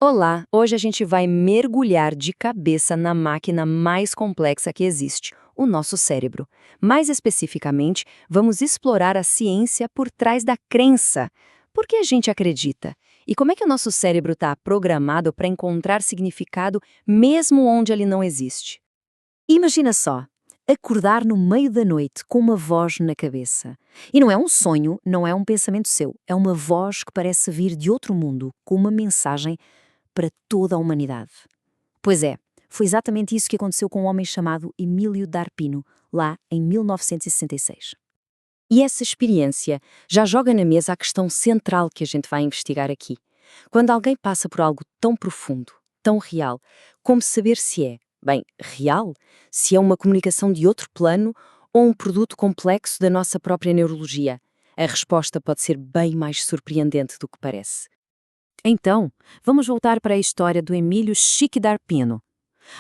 Olá! Hoje a gente vai mergulhar de cabeça na máquina mais complexa que existe, o nosso cérebro. Mais especificamente, vamos explorar a ciência por trás da crença. Por que a gente acredita? E como é que o nosso cérebro está programado para encontrar significado mesmo onde ele não existe? Imagina só, acordar no meio da noite com uma voz na cabeça. E não é um sonho, não é um pensamento seu, é uma voz que parece vir de outro mundo, com uma mensagem para toda a humanidade. Pois é, foi exatamente isso que aconteceu com um homem chamado Emílio D'Arpino, lá em 1966. E essa experiência já joga na mesa a questão central que a gente vai investigar aqui. Quando alguém passa por algo tão profundo, tão real, como saber se é, bem, real? Se é uma comunicação de outro plano ou um produto complexo da nossa própria neurologia? A resposta pode ser bem mais surpreendente do que parece. Então, vamos voltar para a história do Emílio Chique D'Arpino.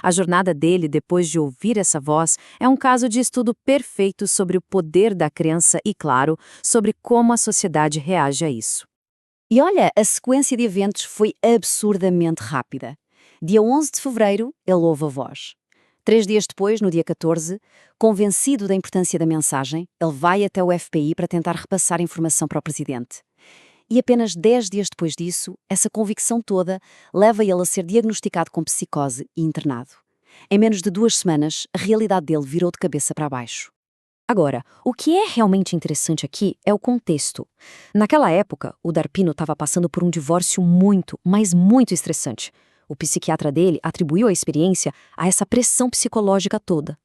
A jornada dele depois de ouvir essa voz é um caso de estudo perfeito sobre o poder da crença e, claro, sobre como a sociedade reage a isso. E olha, a sequência de eventos foi absurdamente rápida. Dia 11 de fevereiro, ele ouve a voz. 3 dias depois, no dia 14, convencido da importância da mensagem, ele vai até o FBI para tentar repassar a informação para o presidente. E apenas 10 dias depois disso, essa convicção toda leva ele a ser diagnosticado com psicose e internado. Em menos de 2 semanas, a realidade dele virou de cabeça para baixo. Agora, o que é realmente interessante aqui é o contexto. Naquela época, o D'Arpino estava passando por um divórcio muito, mas muito estressante. O psiquiatra dele atribuiu a experiência a essa pressão psicológica toda.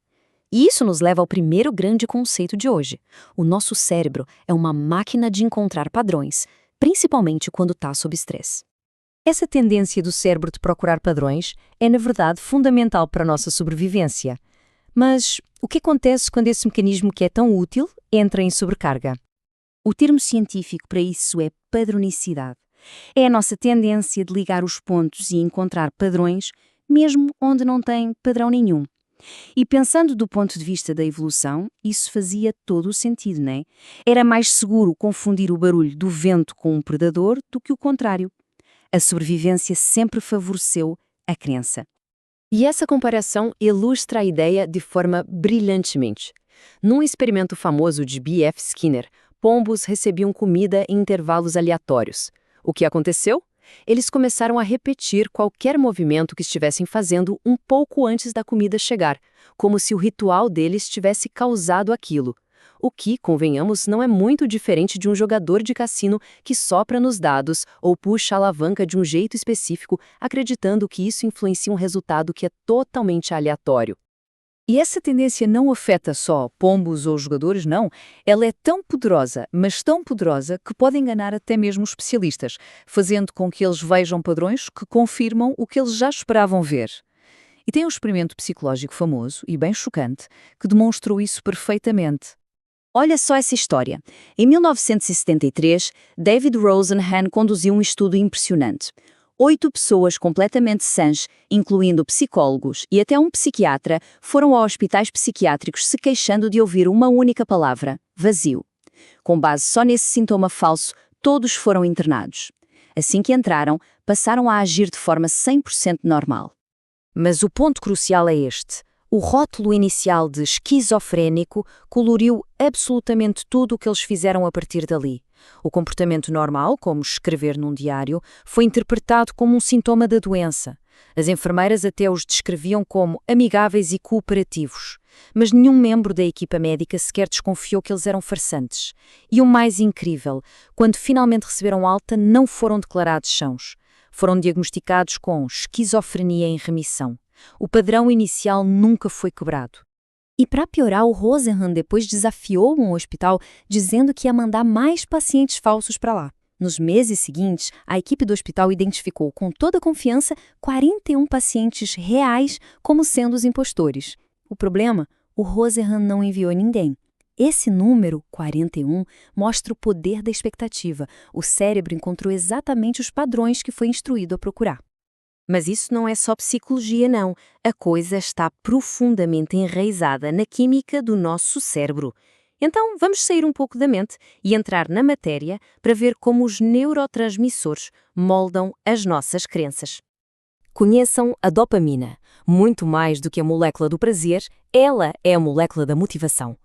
E isso nos leva ao primeiro grande conceito de hoje. O nosso cérebro é uma máquina de encontrar padrões, principalmente quando está sob estresse. Essa tendência do cérebro de procurar padrões é, na verdade, fundamental para a nossa sobrevivência. Mas o que acontece quando esse mecanismo que é tão útil entra em sobrecarga? O termo científico para isso é padronicidade. É a nossa tendência de ligar os pontos e encontrar padrões, mesmo onde não tem padrão nenhum. E pensando do ponto de vista da evolução, isso fazia todo o sentido, não é? Era mais seguro confundir o barulho do vento com um predador do que o contrário. A sobrevivência sempre favoreceu a crença. E essa comparação ilustra a ideia de forma brilhantemente. Num experimento famoso de B.F. Skinner, pombos recebiam comida em intervalos aleatórios. O que aconteceu? Eles começaram a repetir qualquer movimento que estivessem fazendo um pouco antes da comida chegar, como se o ritual deles tivesse causado aquilo. O que, convenhamos, não é muito diferente de um jogador de cassino que sopra nos dados ou puxa a alavanca de um jeito específico, acreditando que isso influencia um resultado que é totalmente aleatório. E essa tendência não afeta só pombos ou jogadores, não. Ela é tão poderosa, mas tão poderosa, que pode enganar até mesmo os especialistas, fazendo com que eles vejam padrões que confirmam o que eles já esperavam ver. E tem um experimento psicológico famoso e bem chocante que demonstrou isso perfeitamente. Olha só essa história. Em 1973, David Rosenhan conduziu um estudo impressionante. 8 pessoas completamente sãs, incluindo psicólogos e até um psiquiatra, foram a hospitais psiquiátricos se queixando de ouvir uma única palavra: vazio. Com base só nesse sintoma falso, todos foram internados. Assim que entraram, passaram a agir de forma 100% normal. Mas o ponto crucial é este. O rótulo inicial de esquizofrénico coloriu absolutamente tudo o que eles fizeram a partir dali. O comportamento normal, como escrever num diário, foi interpretado como um sintoma da doença. As enfermeiras até os descreviam como amigáveis e cooperativos. Mas nenhum membro da equipa médica sequer desconfiou que eles eram farsantes. E o mais incrível, quando finalmente receberam alta, não foram declarados sãos. Foram diagnosticados com esquizofrenia em remissão. O padrão inicial nunca foi quebrado. E para piorar, o Rosenhan depois desafiou um hospital dizendo que ia mandar mais pacientes falsos para lá. Nos meses seguintes, a equipe do hospital identificou com toda confiança 41 pacientes reais como sendo os impostores. O problema? O Rosenhan não enviou ninguém. Esse número, 41, mostra o poder da expectativa. O cérebro encontrou exatamente os padrões que foi instruído a procurar. Mas isso não é só psicologia, não. A coisa está profundamente enraizada na química do nosso cérebro. Então, vamos sair um pouco da mente e entrar na matéria para ver como os neurotransmissores moldam as nossas crenças. Conheçam a dopamina. Muito mais do que a molécula do prazer, ela é a molécula da motivação.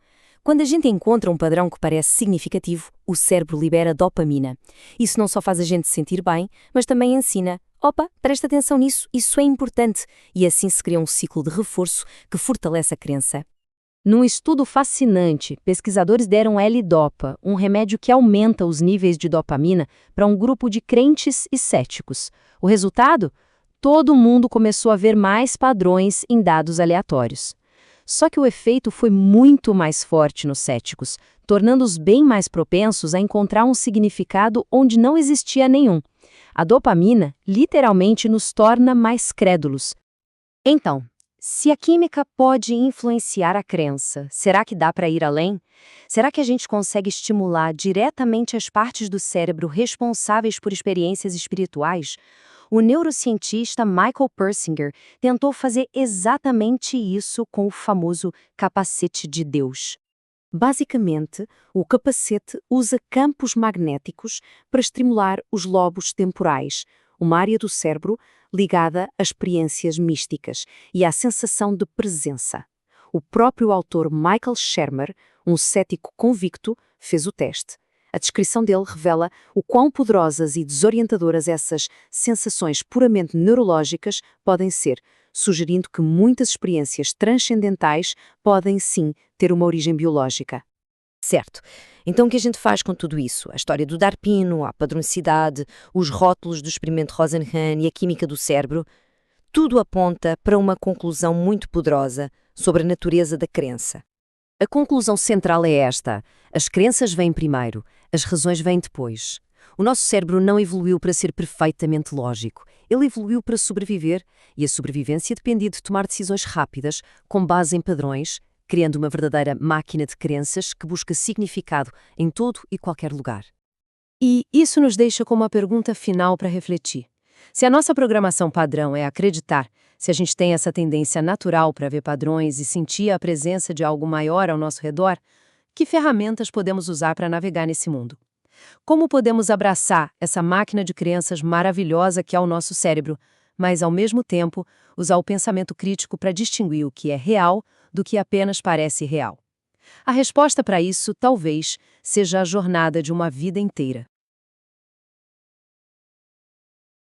Quando a gente encontra um padrão que parece significativo, o cérebro libera dopamina. Isso não só faz a gente se sentir bem, mas também ensina: opa, presta atenção nisso, isso é importante. E assim se cria um ciclo de reforço que fortalece a crença. Num estudo fascinante, pesquisadores deram L-Dopa, um remédio que aumenta os níveis de dopamina, para um grupo de crentes e céticos. O resultado? Todo mundo começou a ver mais padrões em dados aleatórios. Só que o efeito foi muito mais forte nos céticos, tornando-os bem mais propensos a encontrar um significado onde não existia nenhum. A dopamina literalmente nos torna mais crédulos. Então, se a química pode influenciar a crença, será que dá para ir além? Será que a gente consegue estimular diretamente as partes do cérebro responsáveis por experiências espirituais? O neurocientista Michael Persinger tentou fazer exatamente isso com o famoso capacete de Deus. Basicamente, o capacete usa campos magnéticos para estimular os lobos temporais, uma área do cérebro ligada a experiências místicas e à sensação de presença. O próprio autor Michael Shermer, um cético convicto, fez o teste. A descrição dele revela o quão poderosas e desorientadoras essas sensações puramente neurológicas podem ser, sugerindo que muitas experiências transcendentais podem, sim, ter uma origem biológica. Certo. Então o que a gente faz com tudo isso? A história do Darpino, a padronicidade, os rótulos do experimento Rosenhan e a química do cérebro, tudo aponta para uma conclusão muito poderosa sobre a natureza da crença. A conclusão central é esta: as crenças vêm primeiro, as razões vêm depois. O nosso cérebro não evoluiu para ser perfeitamente lógico. Ele evoluiu para sobreviver, e a sobrevivência dependia de tomar decisões rápidas, com base em padrões, criando uma verdadeira máquina de crenças que busca significado em todo e qualquer lugar. E isso nos deixa com uma pergunta final para refletir. Se a nossa programação padrão é acreditar, se a gente tem essa tendência natural para ver padrões e sentir a presença de algo maior ao nosso redor, que ferramentas podemos usar para navegar nesse mundo? Como podemos abraçar essa máquina de crenças maravilhosa que é o nosso cérebro, mas, ao mesmo tempo, usar o pensamento crítico para distinguir o que é real do que apenas parece real? A resposta para isso, talvez, seja a jornada de uma vida inteira.